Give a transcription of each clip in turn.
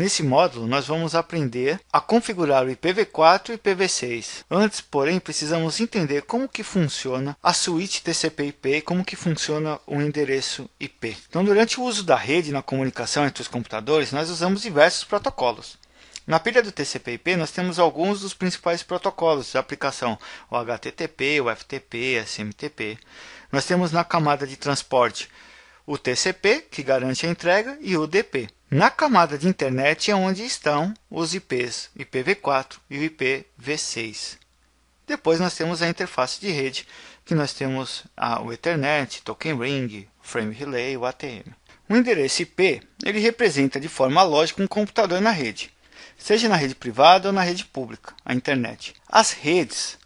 Nesse módulo, nós vamos aprender a configurar o IPv4 e IPv6. Antes, porém, precisamos entender como que funciona a suíte TCP/IP e como que funciona o endereço IP. Então, durante o uso da rede na comunicação entre os computadores, nós usamos diversos protocolos. Na pilha do TCP/IP, nós temos alguns dos principais protocolos de aplicação, o HTTP, o FTP, SMTP. Nós temos na camada de transporte o TCP, que garante a entrega, e o UDP. Na camada de internet é onde estão os IPs IPv4 e o IPv6. Depois nós temos a interface de rede, que nós temos o Ethernet, Token Ring, Frame Relay, o ATM. O endereço IP ele representa de forma lógica um computador na rede, seja na rede privada ou na rede pública, a internet. As redes,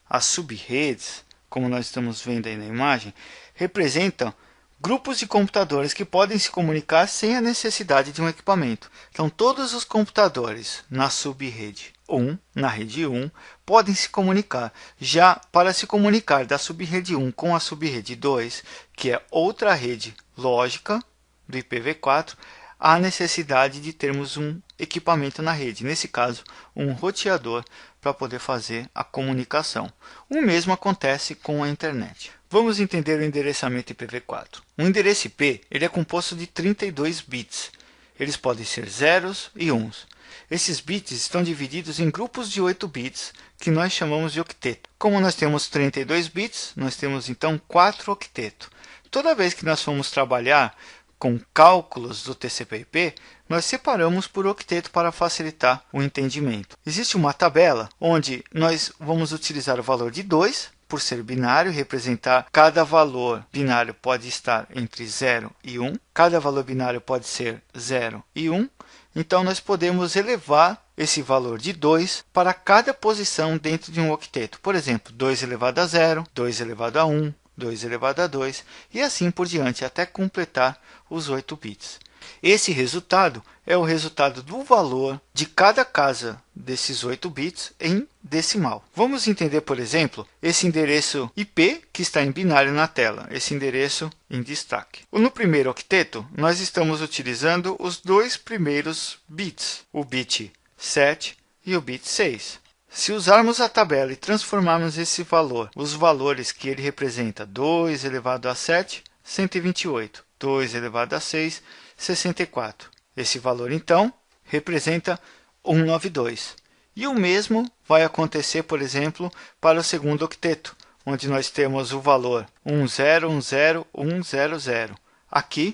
as subredes, como nós estamos vendo aí na imagem, representam grupos de computadores que podem se comunicar sem a necessidade de um equipamento. Então, todos os computadores na subrede 1, na rede 1, podem se comunicar. Já para se comunicar da subrede 1 com a subrede 2, que é outra rede lógica do IPv4, há necessidade de termos um equipamento na rede, nesse caso, um roteador para poder fazer a comunicação. O mesmo acontece com a internet. Vamos entender o endereçamento IPv4. O endereço IP ele é composto de 32 bits. Eles podem ser zeros e uns. Esses bits estão divididos em grupos de 8 bits, que nós chamamos de octeto. Como nós temos 32 bits, nós temos então 4 octetos. Toda vez que nós formos trabalhar com cálculos do TCP/IP, nós separamos por octeto para facilitar o entendimento. Existe uma tabela onde nós vamos utilizar o valor de 2, por ser binário, representar cada valor binário pode estar entre 0 e 1. Cada valor binário pode ser 0 e 1. Então, nós podemos elevar esse valor de 2 para cada posição dentro de um octeto. Por exemplo, 2 elevado a 0, 2 elevado a 1, 2 elevado a 2 e assim por diante, até completar os 8 bits. Esse resultado é o resultado do valor de cada casa desses 8 bits em decimal. Vamos entender, por exemplo, esse endereço IP que está em binário na tela, esse endereço em destaque. No primeiro octeto, nós estamos utilizando os dois primeiros bits, o bit 7 e o bit 6. Se usarmos a tabela e transformarmos esse valor, os valores que ele representa, 2 elevado a 7, 128, 2 elevado a 6, 64. Esse valor, então, representa 192. E o mesmo vai acontecer, por exemplo, para o segundo octeto, onde nós temos o valor 1010100. Aqui,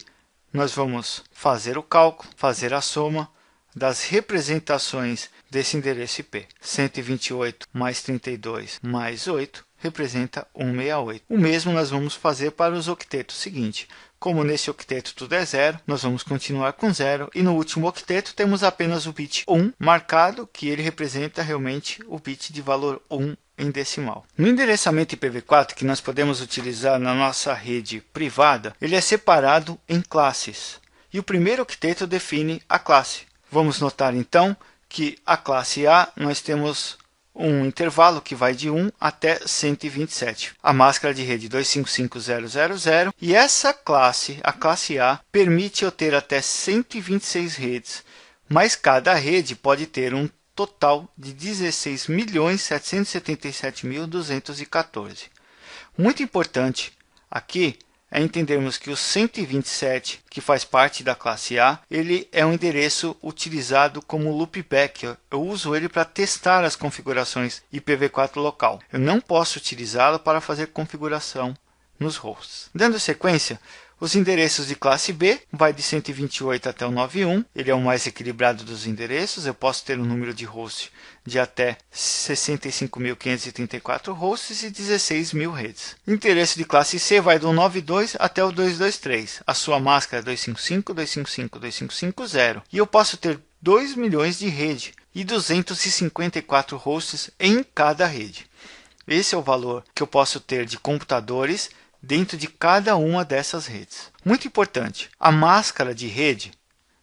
nós vamos fazer o cálculo, fazer a soma das representações desse endereço IP. 128 mais 32 mais 8 representa 168. O mesmo nós vamos fazer para os octetos seguintes. Como nesse octeto tudo é 0, nós vamos continuar com 0. E no último octeto temos apenas o bit 1 marcado, que ele representa realmente o bit de valor 1 em decimal. No endereçamento IPv4 que nós podemos utilizar na nossa rede privada, ele é separado em classes. E o primeiro octeto define a classe. Vamos notar então que a classe A nós temos um intervalo que vai de 1 até 127. A máscara de rede 255000 e essa classe, a classe A, permite eu ter até 126 redes, mas cada rede pode ter um total de 16.777.214. Muito importante aqui é entendermos que o 127, que faz parte da classe A, ele é um endereço utilizado como loopback. Eu uso ele para testar as configurações IPv4 local. Eu não posso utilizá-lo para fazer configuração nos hosts. Dando sequência, os endereços de classe B vai de 128 até o 91. Ele é o mais equilibrado dos endereços. Eu posso ter um número de hosts de até 65.534 hosts e 16.000 redes. O endereço de classe C vai do 92 até o 223. A sua máscara é 255, 255, 2550. E eu posso ter 2 milhões de rede e 254 hosts em cada rede. Esse é o valor que eu posso ter de computadores dentro de cada uma dessas redes. Muito importante, a máscara de rede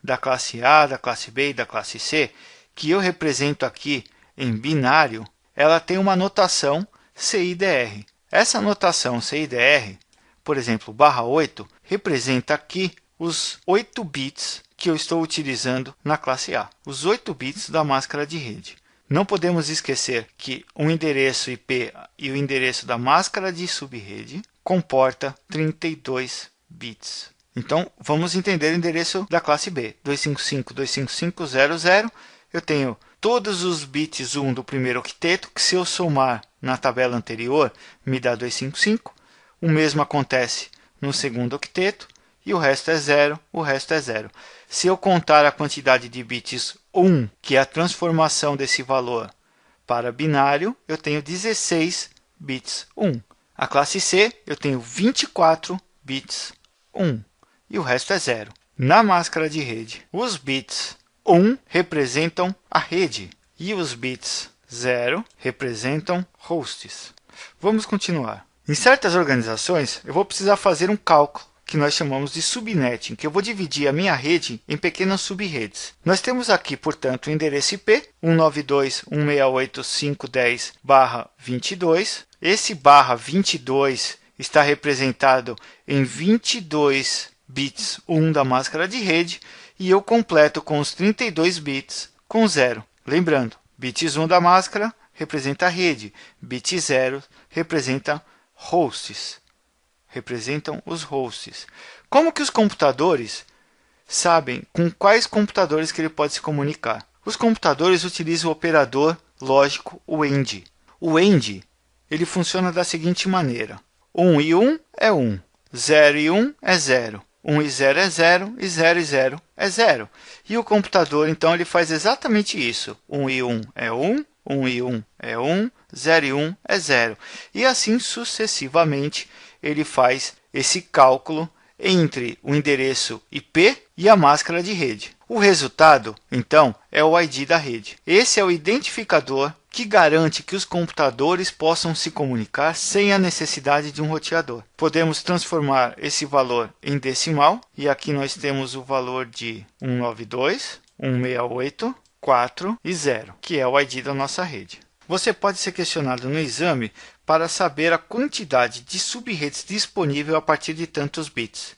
da classe A, da classe B e da classe C, que eu represento aqui em binário, ela tem uma notação CIDR. Essa notação CIDR, por exemplo, /8, representa aqui os 8 bits que eu estou utilizando na classe A, os 8 bits da máscara de rede. Não podemos esquecer que o endereço IP e o endereço da máscara de subrede comporta 32 bits. Então, vamos entender o endereço da classe B, 255.255.0.0. Eu tenho todos os bits 1 do primeiro octeto, que se eu somar na tabela anterior, me dá 255. O mesmo acontece no segundo octeto, e o resto é 0, o resto é 0. Se eu contar a quantidade de bits 1, que é a transformação desse valor para binário, eu tenho 16 bits 1. A classe C, eu tenho 24 bits 1, e o resto é 0. Na máscara de rede, os bits 1 representam a rede, e os bits 0 representam hosts. Vamos continuar. Em certas organizações, eu vou precisar fazer um cálculo que nós chamamos de subnetting, que eu vou dividir a minha rede em pequenas subredes. Nós temos aqui, portanto, o endereço IP 192.168.510/22. Esse /22 está representado em 22 bits 1 da máscara de rede, e eu completo com os 32 bits com 0. Lembrando, bits 1 da máscara representa a rede, bit 0 representa hosts. Representam os hosts. Como que os computadores sabem com quais computadores que ele pode se comunicar? Os computadores utilizam o operador lógico, o AND. O AND, ele funciona da seguinte maneira: 1 e 1 é 1, 0 e 1 é 0, 1 e 0 é 0, e 0 e 0 é 0. E o computador, então, ele faz exatamente isso. 1 e 1 é 1, 1 e 1 é 1, 0 e 1 é 0. E assim sucessivamente, ele faz esse cálculo entre o endereço IP e a máscara de rede. O resultado, então, é o ID da rede. Esse é o identificador que garante que os computadores possam se comunicar sem a necessidade de um roteador. Podemos transformar esse valor em decimal, e aqui nós temos o valor de 192, 168, 4 e 0, que é o ID da nossa rede. Você pode ser questionado no exame para saber a quantidade de subredes disponível a partir de tantos bits.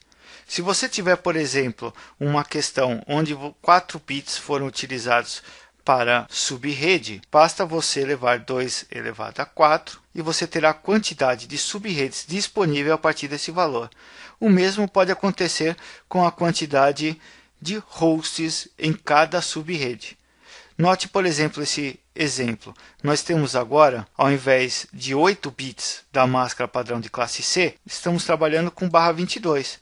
Se você tiver, por exemplo, uma questão onde 4 bits foram utilizados para subrede, basta você levar 2 elevado a 4 e você terá a quantidade de subredes disponível a partir desse valor. O mesmo pode acontecer com a quantidade de hosts em cada subrede. Note, por exemplo, esse exemplo. Nós temos agora, ao invés de 8 bits da máscara padrão de classe C, estamos trabalhando com /22.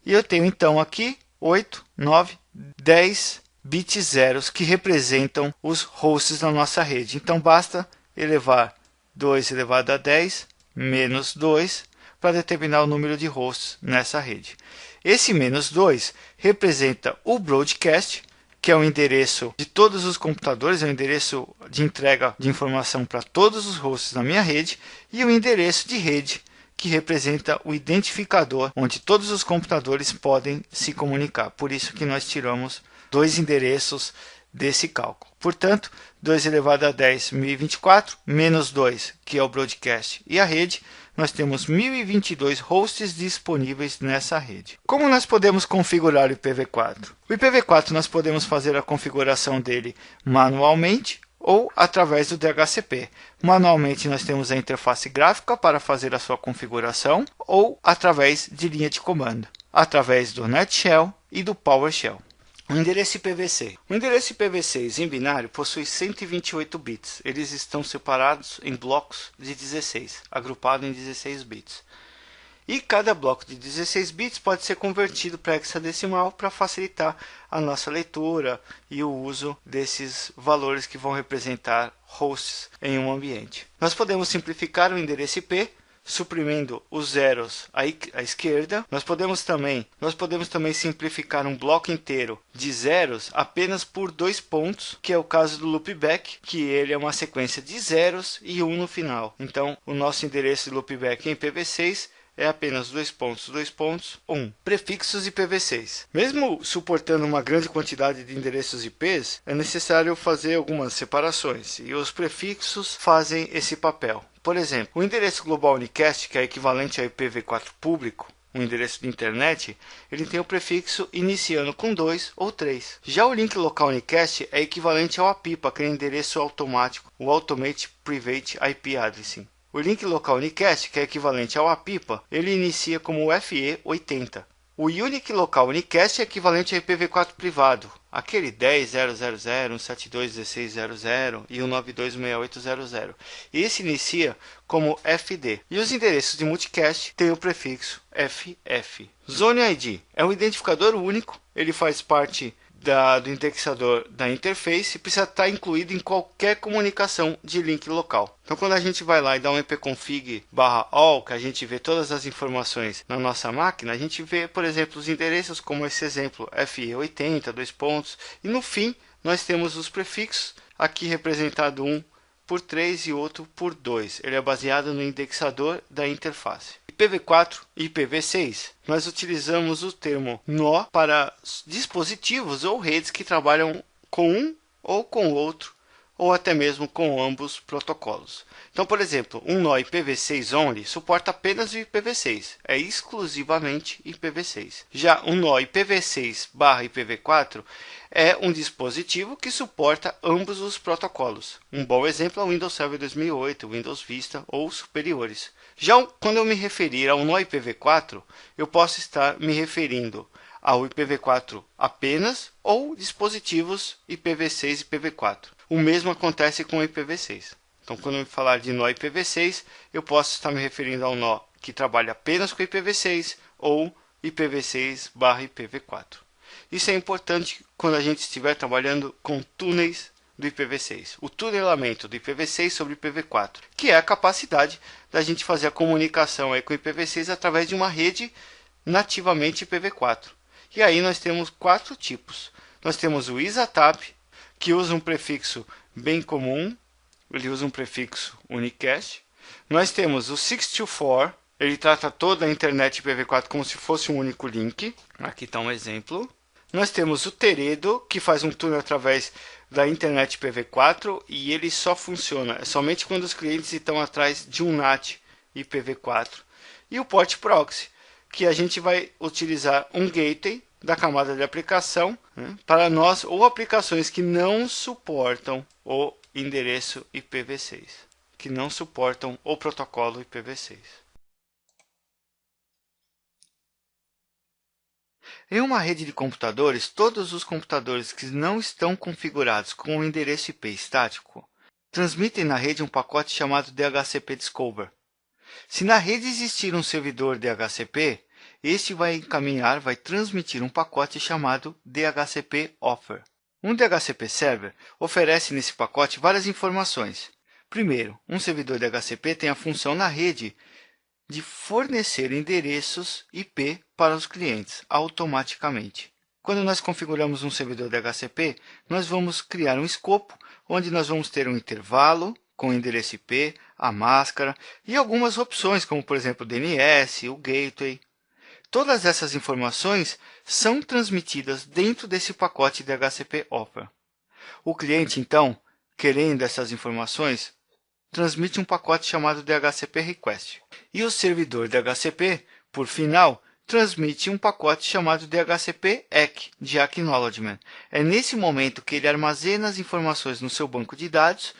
E eu tenho então aqui 8, 9, 10 bits zeros que representam os hosts da nossa rede. Então basta elevar 2 elevado a 10 menos 2 para determinar o número de hosts nessa rede. Esse menos 2 representa o broadcast, que é o endereço de todos os computadores, é o endereço de entrega de informação para todos os hosts da minha rede, e o endereço de rede, que representa o identificador onde todos os computadores podem se comunicar. Por isso que nós tiramos 2 endereços desse cálculo. Portanto, 2 elevado a 10, 1024, menos 2, que é o broadcast e a rede, nós temos 1022 hosts disponíveis nessa rede. Como nós podemos configurar o IPv4? O IPv4 nós podemos fazer a configuração dele manualmente ou através do DHCP. Manualmente nós temos a interface gráfica para fazer a sua configuração, ou através de linha de comando, através do NetShell e do PowerShell. O endereço IPv6. O endereço IPv6 em binário possui 128 bits. Eles estão separados em blocos de 16, agrupado em 16 bits. E cada bloco de 16 bits pode ser convertido para hexadecimal para facilitar a nossa leitura e o uso desses valores que vão representar hosts em um ambiente. Nós podemos simplificar o endereço IP suprimindo os zeros à esquerda. Nós podemos também simplificar um bloco inteiro de zeros apenas por 2 pontos, que é o caso do loopback, que ele é uma sequência de zeros e 1 no final. Então, o nosso endereço de loopback em IPv6 é apenas 2 pontos, 2 pontos, 1. Prefixos IPv6. Mesmo suportando uma grande quantidade de endereços IPs, é necessário fazer algumas separações, e os prefixos fazem esse papel. Por exemplo, o endereço global unicast, que é equivalente ao IPv4 público, um endereço de internet, ele tem o prefixo iniciando com 2 ou 3. Já o link local unicast é equivalente ao APIPA, aquele endereço automático, o Automated Private IP Addressing. O link local unicast, que é equivalente ao APIPA, ele inicia como FE80. O Unique Local Unicast é equivalente ao IPv4 privado, aquele 10.0.0.0, 172.16.00 e 192.68.00. Esse inicia como FD. E os endereços de multicast têm o prefixo FF. Zone ID é um identificador único, ele faz parte do indexador da interface e precisa estar incluído em qualquer comunicação de link local. Então, quando a gente vai lá e dá um ipconfig/all, que a gente vê todas as informações na nossa máquina, a gente vê, por exemplo, os endereços como esse exemplo, FE80, 2 pontos, e no fim nós temos os prefixos, aqui representado um por 3 e outro por 2. Ele é baseado no indexador da interface. IPv4 e IPv6, nós utilizamos o termo nó para dispositivos ou redes que trabalham com um ou com o outro, ou até mesmo com ambos protocolos. Então, por exemplo, um nó IPv6 only suporta apenas o IPv6, é exclusivamente IPv6. Já um nó IPv6/IPv4 é um dispositivo que suporta ambos os protocolos. Um bom exemplo é o Windows Server 2008, Windows Vista ou superiores. Já quando eu me referir ao nó IPv4, eu posso estar me referindo ao IPv4 apenas ou dispositivos IPv6 e IPv4. O mesmo acontece com o IPv6. Então, quando eu falar de nó IPv6, eu posso estar me referindo ao nó que trabalha apenas com IPv6 ou IPv6/IPv4. Isso é importante quando a gente estiver trabalhando com túneis do IPv6. O tunelamento do IPv6 sobre IPv4, que é a capacidade da gente fazer a comunicação aí com o IPv6 através de uma rede nativamente IPv4. E aí nós temos 4 tipos. Nós temos o ISATAP, que usa um prefixo bem comum, ele usa um prefixo unicast. Nós temos o 624, ele trata toda a internet IPv4 como se fosse um único link. Aqui está um exemplo. Nós temos o Teredo, que faz um túnel através da internet IPv4 e ele só funciona somente quando os clientes estão atrás de um NAT IPv4. E o Port Proxy, que a gente vai utilizar um gateway da camada de aplicação, né, para nós ou aplicações que não suportam o endereço IPv6, que não suportam o protocolo IPv6. Em uma rede de computadores, todos os computadores que não estão configurados com o endereço IP estático transmitem na rede um pacote chamado DHCP Discover. Se na rede existir um servidor DHCP, este vai transmitir um pacote chamado DHCP Offer. Um DHCP Server oferece nesse pacote várias informações. Primeiro, um servidor DHCP tem a função na rede de fornecer endereços IP para os clientes automaticamente. Quando nós configuramos um servidor DHCP, nós vamos criar um escopo onde nós vamos ter um intervalo com o endereço IP, a máscara e algumas opções, como por exemplo o DNS, o gateway. Todas essas informações são transmitidas dentro desse pacote DHCP Offer. O cliente, então, querendo essas informações, transmite um pacote chamado DHCP Request. E o servidor DHCP, por final, transmite um pacote chamado DHCP ACK, de Acknowledgement. É nesse momento que ele armazena as informações no seu banco de dados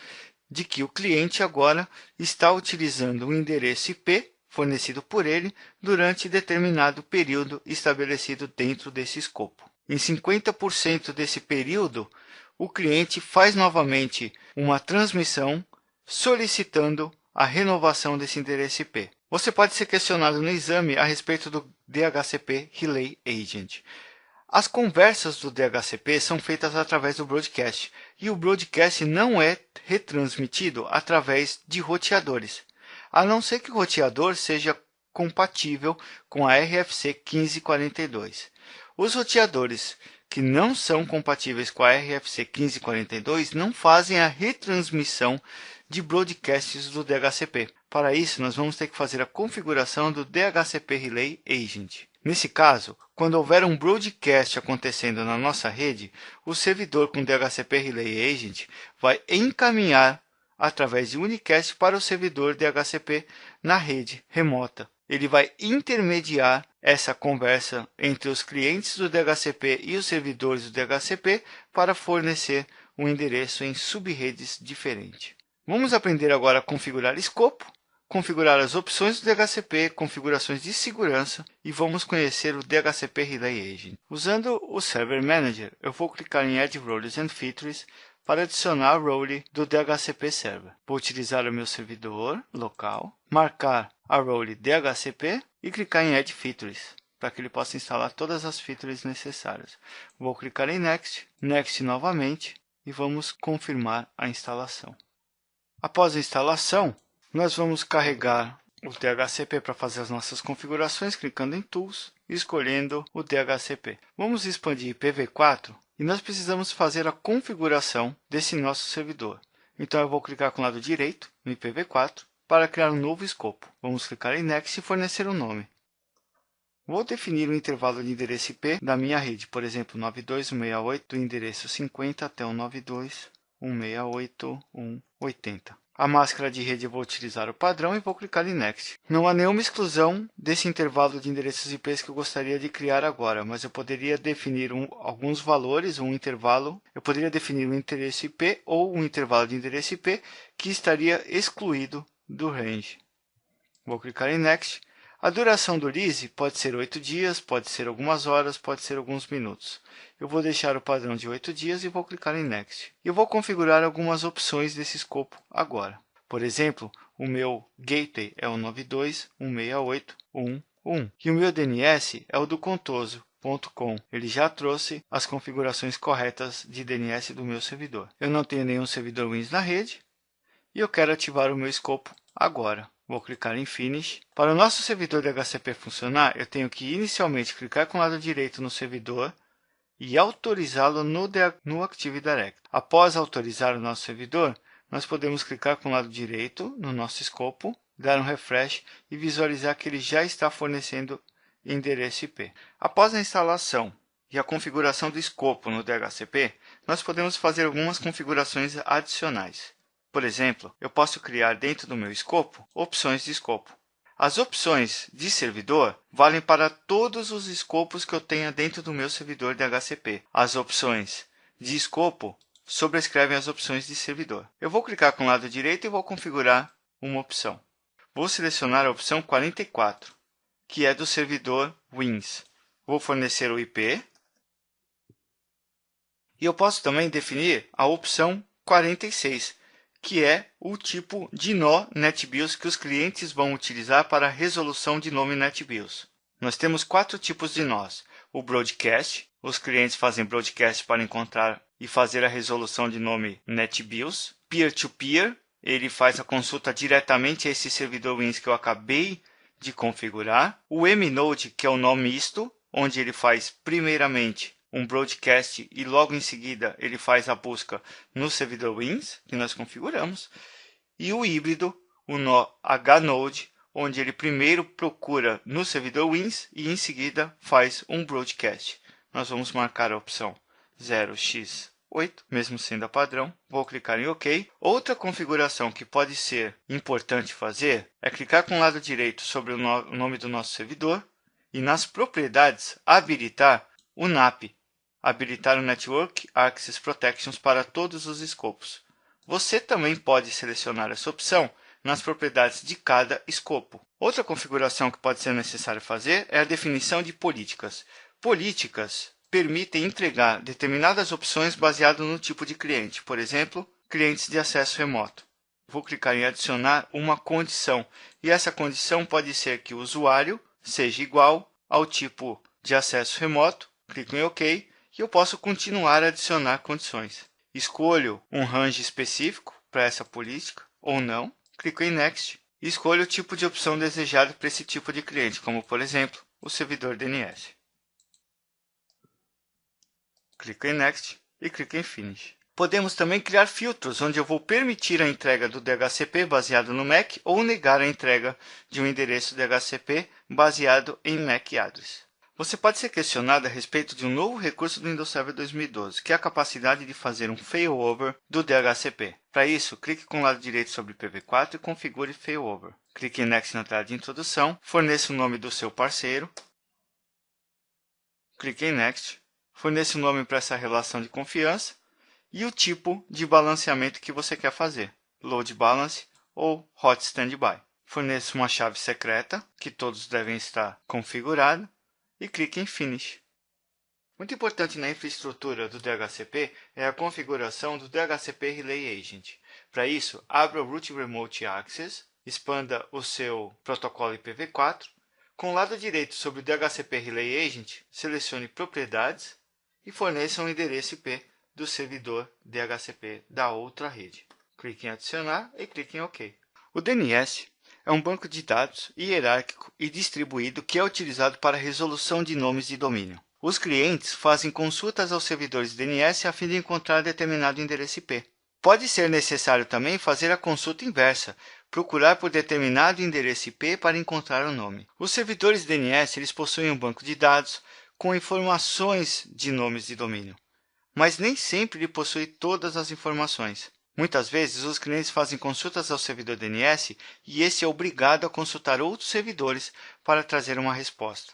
de que o cliente agora está utilizando um endereço IP fornecido por ele durante determinado período estabelecido dentro desse escopo. Em 50% desse período, o cliente faz novamente uma transmissão solicitando a renovação desse endereço IP. Você pode ser questionado no exame a respeito do DHCP Relay Agent. As conversas do DHCP são feitas através do broadcast, e o broadcast não é retransmitido através de roteadores, a não ser que o roteador seja compatível com a RFC 1542. Os roteadores que não são compatíveis com a RFC 1542 não fazem a retransmissão de broadcasts do DHCP. Para isso, nós vamos ter que fazer a configuração do DHCP Relay Agent. Nesse caso, quando houver um broadcast acontecendo na nossa rede, o servidor com DHCP Relay Agent vai encaminhar através de unicast para o servidor DHCP na rede remota. ele vai intermediar essa conversa entre os clientes do DHCP e os servidores do DHCP para fornecer um endereço em subredes diferentes. Vamos aprender agora a configurar escopo, configurar as opções do DHCP, configurações de segurança e vamos conhecer o DHCP Relay Agent. Usando o Server Manager, eu vou clicar em Add Roles and Features para adicionar o role do DHCP Server. Vou utilizar o meu servidor local, marcar a role DHCP e clicar em Add Features, para que ele possa instalar todas as features necessárias. Vou clicar em Next, Next novamente e vamos confirmar a instalação. Após a instalação, nós vamos carregar o DHCP para fazer as nossas configurações, clicando em Tools e escolhendo o DHCP. Vamos expandir IPv4 e nós precisamos fazer a configuração desse nosso servidor. Então eu vou clicar com o lado direito no IPv4 para criar um novo escopo. Vamos clicar em Next e fornecer um nome. Vou definir o intervalo de endereço IP da minha rede, por exemplo, 92.168 do endereço 50 até o 92.168.1.80. A máscara de rede eu vou utilizar o padrão e vou clicar em Next. Não há nenhuma exclusão desse intervalo de endereços IPs que eu gostaria de criar agora, mas eu poderia definir alguns valores, um intervalo. Eu poderia definir um endereço IP ou um intervalo de endereço IP que estaria excluído do range. Vou clicar em Next. A duração do lease pode ser 8 dias, pode ser algumas horas, pode ser alguns minutos. Eu vou deixar o padrão de 8 dias e vou clicar em Next. Eu vou configurar algumas opções desse escopo agora. Por exemplo, o meu gateway é o 92.168.1.1 e o meu DNS é o do Contoso.com. Ele já trouxe as configurações corretas de DNS do meu servidor. Eu não tenho nenhum servidor Wins na rede e eu quero ativar o meu escopo agora. Vou clicar em Finish. Para o nosso servidor DHCP funcionar, eu tenho que inicialmente clicar com o lado direito no servidor e autorizá-lo no Active Directory. Após autorizar o nosso servidor, nós podemos clicar com o lado direito no nosso escopo, dar um refresh e visualizar que ele já está fornecendo endereço IP. Após a instalação e a configuração do escopo no DHCP, nós podemos fazer algumas configurações adicionais. Por exemplo, eu posso criar dentro do meu escopo opções de escopo. As opções de servidor valem para todos os escopos que eu tenha dentro do meu servidor DHCP. As opções de escopo sobrescrevem as opções de servidor. Eu vou clicar com o lado direito e vou configurar uma opção. Vou selecionar a opção 44, que é do servidor Wins. Vou fornecer o IP. E eu posso também definir a opção 46, que é o tipo de nó NetBIOS que os clientes vão utilizar para a resolução de nome NetBIOS. Nós temos 4 tipos de nós. O Broadcast, os clientes fazem broadcast para encontrar e fazer a resolução de nome NetBIOS. Peer-to-peer, ele faz a consulta diretamente a esse servidor Wins que eu acabei de configurar. O mNode, que é o nó misto, onde ele faz primeiramente um broadcast e logo em seguida ele faz a busca no servidor Wins, que nós configuramos. E o híbrido, o nó hnode, onde ele primeiro procura no servidor Wins e em seguida faz um broadcast. Nós vamos marcar a opção 0x8, mesmo sendo a padrão. Vou clicar em OK. Outra configuração que pode ser importante fazer é clicar com o lado direito sobre o nome do nosso servidor e nas propriedades habilitar o NAP, habilitar o Network Access Protections para todos os escopos. Você também pode selecionar essa opção nas propriedades de cada escopo. Outra configuração que pode ser necessário fazer é a definição de políticas. Políticas permitem entregar determinadas opções baseado no tipo de cliente, por exemplo, clientes de acesso remoto. Vou clicar em adicionar uma condição, e essa condição pode ser que o usuário seja igual ao tipo de acesso remoto. Clico em OK. E eu posso continuar a adicionar condições. Escolho um range específico para essa política ou não. Clico em Next e escolho o tipo de opção desejado para esse tipo de cliente, como por exemplo, o servidor DNS. Clico em Next e clico em Finish. Podemos também criar filtros, onde eu vou permitir a entrega do DHCP baseado no MAC ou negar a entrega de um endereço DHCP baseado em MAC address. Você pode ser questionado a respeito de um novo recurso do Windows Server 2012, que é a capacidade de fazer um failover do DHCP. Para isso, clique com o lado direito sobre IPv4 e configure failover. Clique em Next na tela de introdução, forneça o nome do seu parceiro, clique em Next, forneça o nome para essa relação de confiança e o tipo de balanceamento que você quer fazer, Load Balance ou Hot Standby. Forneça uma chave secreta, que todos devem estar configurados, e clique em Finish. Muito importante na infraestrutura do DHCP é a configuração do DHCP Relay Agent. Para isso, abra o Root Remote Access, expanda o seu protocolo IPv4. Com o lado direito sobre o DHCP Relay Agent, selecione Propriedades e forneça um endereço IP do servidor DHCP da outra rede. Clique em Adicionar e clique em OK. O DNS é um banco de dados hierárquico e distribuído que é utilizado para a resolução de nomes de domínio. Os clientes fazem consultas aos servidores DNS a fim de encontrar determinado endereço IP. Pode ser necessário também fazer a consulta inversa, procurar por determinado endereço IP para encontrar o nome. Os servidores DNS eles possuem um banco de dados com informações de nomes de domínio, mas nem sempre ele possui todas as informações. Muitas vezes, os clientes fazem consultas ao servidor DNS e esse é obrigado a consultar outros servidores para trazer uma resposta.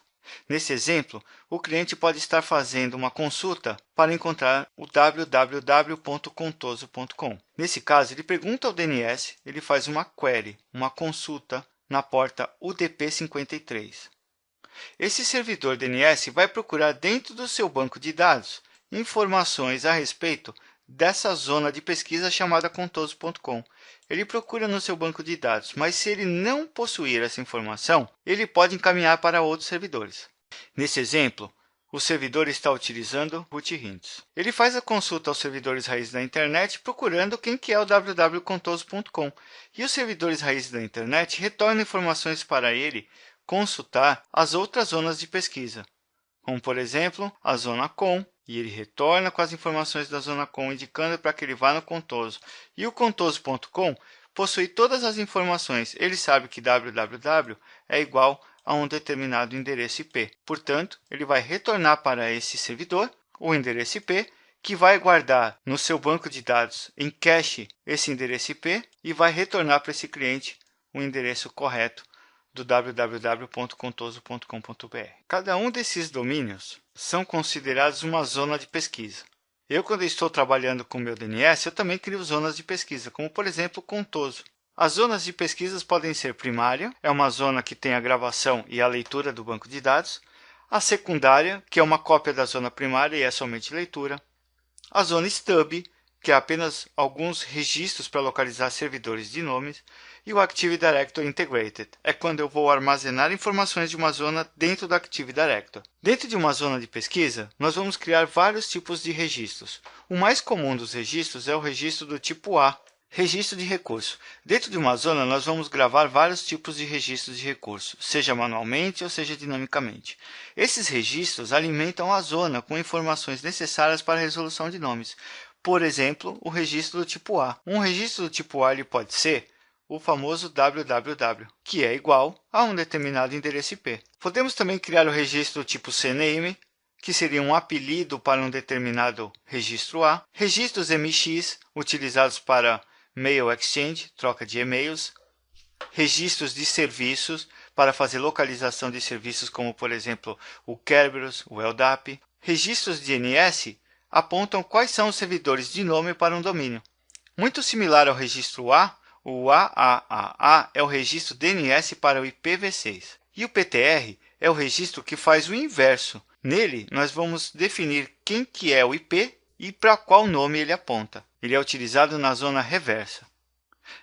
Nesse exemplo, o cliente pode estar fazendo uma consulta para encontrar o www.contoso.com. Nesse caso, ele pergunta ao DNS, ele faz uma query, uma consulta na porta UDP53. Esse servidor DNS vai procurar dentro do seu banco de dados informações a respeito dessa zona de pesquisa chamada contoso.com. Ele procura no seu banco de dados, mas se ele não possuir essa informação, ele pode encaminhar para outros servidores. Nesse exemplo, o servidor está utilizando rootints. Ele faz a consulta aos servidores raiz da internet procurando quem que é o www.contoso.com e os servidores raiz da internet retornam informações para ele consultar as outras zonas de pesquisa, como por exemplo a zona com, e ele retorna com as informações da zona com, indicando para que ele vá no Contoso. E o Contoso.com possui todas as informações. Ele sabe que www é igual a um determinado endereço IP. Portanto, ele vai retornar para esse servidor o endereço IP, que vai guardar no seu banco de dados em cache esse endereço IP e vai retornar para esse cliente o endereço correto do www.contoso.com.br. Cada um desses domínios são considerados uma zona de pesquisa. Quando estou trabalhando com meu DNS, eu também crio zonas de pesquisa, como por exemplo Contoso. As zonas de pesquisas podem ser primária, é uma zona que tem a gravação e a leitura do banco de dados. A secundária, que é uma cópia da zona primária e é somente leitura. A zona stub, que é apenas alguns registros para localizar servidores de nomes, e o Active Directory Integrated, é quando eu vou armazenar informações de uma zona dentro do Active Directory. Dentro de uma zona de pesquisa, nós vamos criar vários tipos de registros. O mais comum dos registros é o registro do tipo A, registro de recurso. Dentro de uma zona, nós vamos gravar vários tipos de registros de recurso, seja manualmente ou seja dinamicamente. Esses registros alimentam a zona com informações necessárias para a resolução de nomes. Por exemplo, o registro do tipo A. Um registro do tipo A ele pode ser o famoso www, que é igual a um determinado endereço IP. Podemos também criar o registro do tipo CNAME, que seria um apelido para um determinado registro A. Registros MX, utilizados para Mail Exchange, troca de e-mails. Registros de serviços, para fazer localização de serviços como, por exemplo, o Kerberos, o LDAP. Registros de DNS apontam quais são os servidores de nome para um domínio. Muito similar ao registro A, o AAAA é o registro DNS para o IPv6. E o PTR é o registro que faz o inverso. Nele, nós vamos definir quem que é o IP e para qual nome ele aponta. Ele é utilizado na zona reversa.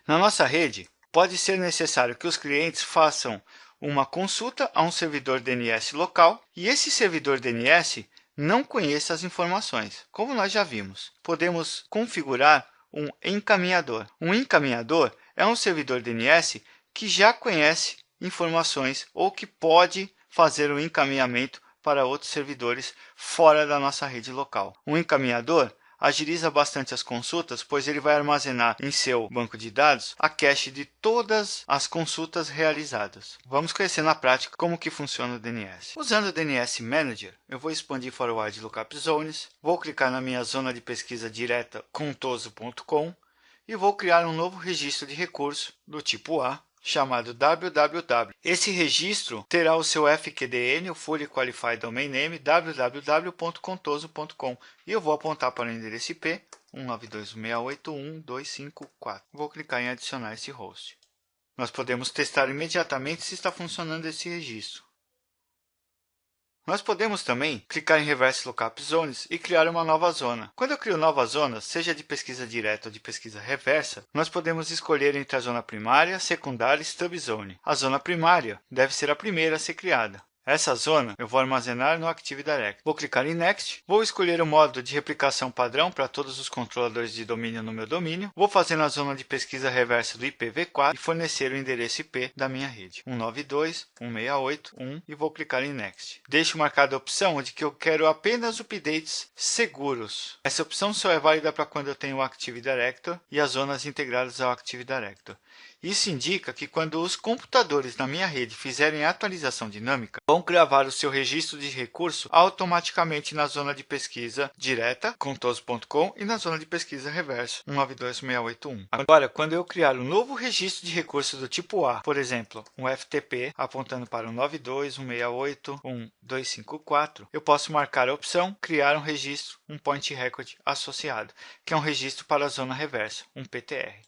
Na nossa rede, pode ser necessário que os clientes façam uma consulta a um servidor DNS local e esse servidor DNS não conheça as informações. Como nós já vimos, podemos configurar um encaminhador. Um encaminhador é um servidor DNS que já conhece informações ou que pode fazer o encaminhamento para outros servidores fora da nossa rede local. Um encaminhador, agiliza bastante as consultas, pois ele vai armazenar em seu banco de dados a cache de todas as consultas realizadas. Vamos conhecer na prática como que funciona o DNS. Usando o DNS Manager, eu vou expandir Forward Lookup Zones, vou clicar na minha zona de pesquisa direta contoso.com e vou criar um novo registro de recurso do tipo A, chamado www. Esse registro terá o seu FQDN, o Fully Qualified Domain Name, www.contoso.com, e eu vou apontar para o endereço IP 192.168.1.254. Vou clicar em adicionar esse host. Nós podemos testar imediatamente se está funcionando esse registro. Nós podemos também clicar em Reverse Lookup Zones e criar uma nova zona. Quando eu crio novas zonas, seja de pesquisa direta ou de pesquisa reversa, nós podemos escolher entre a zona primária, secundária e Stub Zone. A zona primária deve ser a primeira a ser criada. Essa zona eu vou armazenar no Active Directory. Vou clicar em Next, vou escolher o modo de replicação padrão para todos os controladores de domínio no meu domínio, vou fazer na zona de pesquisa reversa do IPv4 e fornecer o endereço IP da minha rede, 192.168.1, e vou clicar em Next. Deixo marcada a opção de que eu quero apenas updates seguros. Essa opção só é válida para quando eu tenho o Active Directory e as zonas integradas ao Active Directory. Isso indica que quando os computadores na minha rede fizerem a atualização dinâmica, vão gravar o seu registro de recurso automaticamente na zona de pesquisa direta, contoso.com, e na zona de pesquisa reversa, 192.168.1. Agora, quando eu criar um novo registro de recurso do tipo A, por exemplo, um FTP apontando para 192.168.1.254, eu posso marcar a opção criar um registro, um point record associado, que é um registro para a zona reversa, um PTR.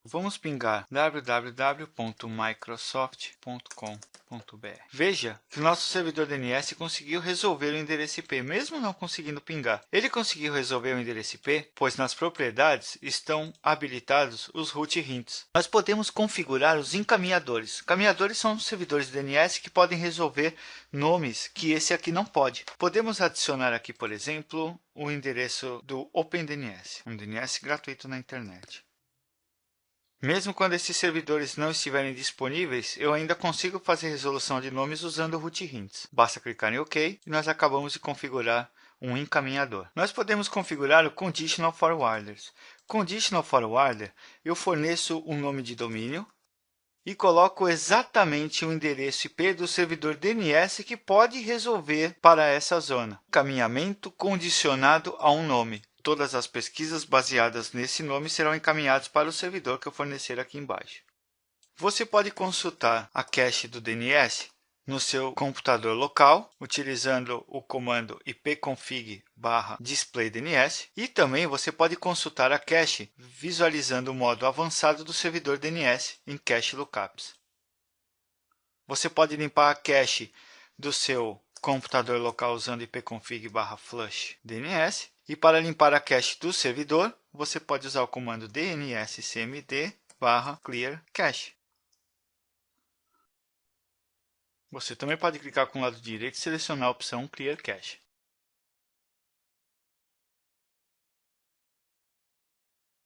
Vamos pingar www.microsoft.com.br. Veja que o nosso servidor DNS conseguiu resolver o endereço IP, mesmo não conseguindo pingar. Ele conseguiu resolver o endereço IP, pois nas propriedades estão habilitados os root hints. Nós podemos configurar os encaminhadores. Encaminhadores são servidores de DNS que podem resolver nomes que esse aqui não pode. Podemos adicionar aqui, por exemplo, o endereço do OpenDNS, um DNS gratuito na internet. Mesmo quando esses servidores não estiverem disponíveis, eu ainda consigo fazer resolução de nomes usando o root hints. Basta clicar em OK e nós acabamos de configurar um encaminhador. Nós podemos configurar o Conditional Forwarders. Conditional Forwarder, eu forneço um nome de domínio e coloco exatamente o endereço IP do servidor DNS que pode resolver para essa zona. Encaminhamento condicionado a um nome. Todas as pesquisas baseadas nesse nome serão encaminhadas para o servidor que eu fornecer aqui embaixo. Você pode consultar a cache do DNS no seu computador local, utilizando o comando ipconfig/displaydns, e também você pode consultar a cache visualizando o modo avançado do servidor DNS em Cache Lookups. Você pode limpar a cache do seu computador local usando ipconfig/flushdns. E para limpar a cache do servidor, você pode usar o comando dnscmd/clear cache. Você também pode clicar com o lado direito e selecionar a opção Clear Cache.